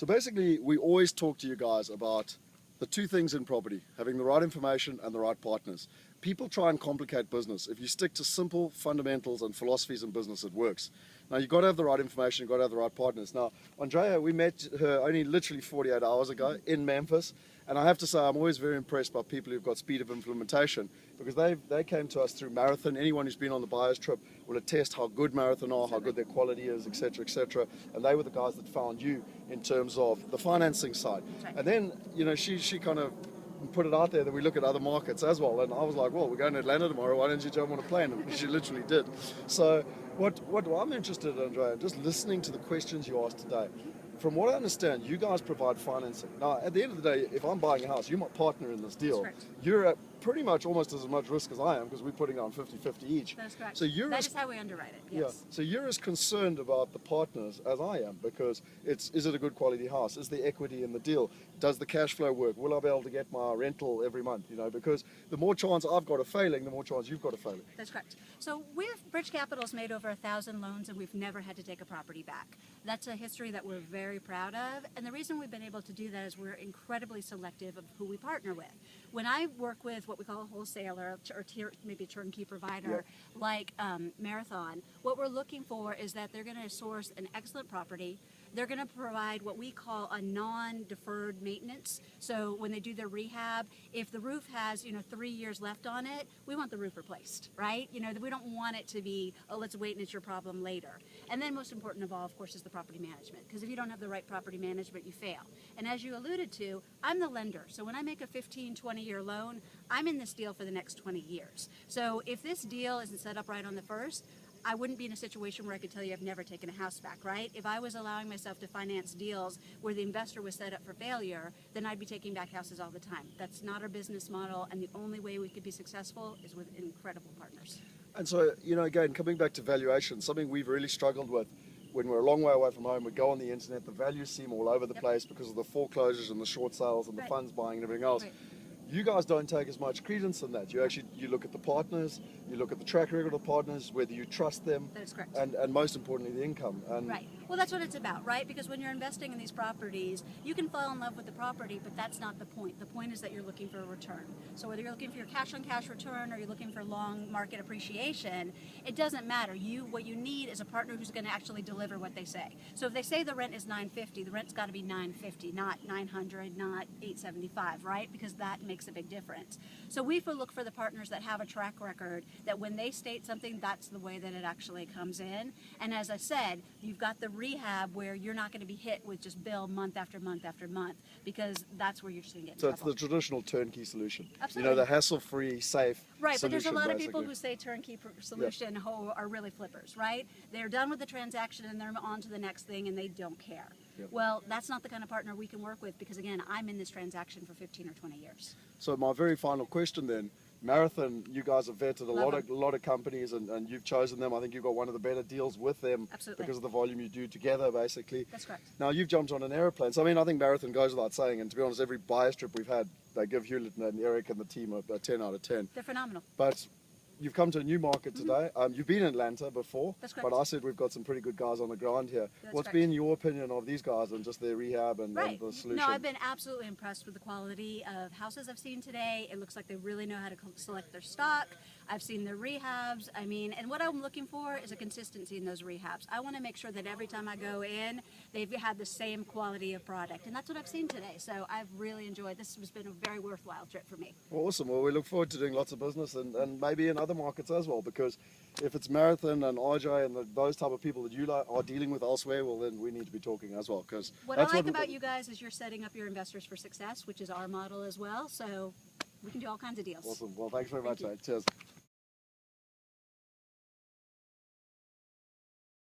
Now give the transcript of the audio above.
So basically, we always talk to you guys about the two things in property: having the right information and the right partners. People try and complicate business. If you stick to simple fundamentals and philosophies in business, it works. Now, you've got to have the right information, you've got to have the right partners. Now, Andrea, we met her only literally 48 hours ago in Memphis, and I have to say I'm always very impressed by people who've got speed of implementation, because they came to us through Marathon. Anyone who's been on the buyer's trip will attest how good Marathon are, how good their quality is, etc., etc. And they were the guys that found you in terms of the financing side. And then, you know, she kind of put it out there that we look at other markets as well, and I was like, well, we're going to Atlanta tomorrow, why don't you jump on a plane? And she literally did. So what I'm interested in, Andrea, just listening to the questions you asked today. From what I understand, you guys provide financing. Now, at the end of the day, if I'm buying a house, you're my partner in this deal. You're at pretty much almost as much risk as I am, because we're putting on 50-50 each. That is correct. So that is how we underwrite it, yes. Yeah. So you're as concerned about the partners as I am, because is it a good quality house? Is there equity in the deal? Does the cash flow work? Will I be able to get my rental every month? You know, because the more chance I've got of failing, the more chance you've got of failing. That's correct. So Bridge Capital's made over 1,000 loans, and we've never had to take a property back. That's a history that we're very proud of, and the reason we've been able to do that is we're incredibly selective of who we partner with. When I work with what we call a wholesaler or maybe a turnkey provider like Marathon, what we're looking for is that they're going to source an excellent property. They're going to provide what we call a non-deferred maintenance. So when they do their rehab, if the roof has 3 years left on it, we want the roof replaced, right? We don't want it to be, oh, let's wait and it's your problem later. And then most important of all, of course, is the property management. Because if you don't have the right property management, you fail. And as you alluded to, I'm the lender. So when I make a 15, 20-year loan, I'm in this deal for the next 20 years. So if this deal isn't set up right on the first, I wouldn't be in a situation where I could tell you I've never taken a house back, right? If I was allowing myself to finance deals where the investor was set up for failure, then I'd be taking back houses all the time. That's not our business model, and the only way we could be successful is with incredible partners. And so, again, coming back to valuation, something we've really struggled with when we're a long way away from home, we go on the internet, the values seem all over the place because of the foreclosures and the short sales and the funds buying and everything else. You guys don't take as much credence in that. You look at the partners, you look at the track record of the partners, whether you trust them. That is correct. And most importantly, the income. Right. Well, that's what it's about, right? Because when you're investing in these properties, you can fall in love with the property, but that's not the point. The point is that you're looking for a return. So whether you're looking for your cash-on-cash return or you're looking for long market appreciation, it doesn't matter. What you need is a partner who's going to actually deliver what they say. So if they say the rent is $950, the rent's got to be $950, not $900, not $875, right? Because that makes a big difference. So we look for the partners that have a track record, that when they state something, that's the way that it actually comes in. And as I said, you've got the rehab where you're not going to be hit with just bill month after month after month, because that's where you're just going to get in trouble. So it's the traditional turnkey solution. Absolutely. The hassle-free, safe Right, solution, but there's a lot basically. of people who say turnkey solution who are really flippers, right? They're done with the transaction and they're on to the next thing and they don't care. Well, that's not the kind of partner we can work with, because again, I'm in this transaction for 15 or 20 years. So my very final question then, Marathon, you guys have vetted a lot of companies and you've chosen them. I think you've got one of the better deals with them. Absolutely. Because of the volume you do together, basically. That's correct. Now, you've jumped on an aeroplane. So, I think Marathon goes without saying, and to be honest, every buyer's trip we've had, they give Hewlett and Eric and the team a 10 out of 10. They're phenomenal. But you've come to a new market today. You've been in Atlanta before. That's correct. But I said we've got some pretty good guys on the ground here. What's correct. been your opinion of these guys and just their rehab and the solution? No, I've been absolutely impressed with the quality of houses I've seen today. It looks like they really know how to select their stock. I've seen their rehabs. And what I'm looking for is a consistency in those rehabs. I want to make sure that every time I go in, they've had the same quality of product. And that's what I've seen today. So I've really enjoyed this. This has been a very worthwhile trip for me. Awesome. Well, we look forward to doing lots of business and maybe in other markets as well, because if it's Marathon and RJ and those type of people that you are dealing with elsewhere, well, then we need to be talking as well. Because what I like about you guys is you're setting up your investors for success, which is our model as well. So we can do all kinds of deals. Awesome. Well, thanks very much, mate. Cheers.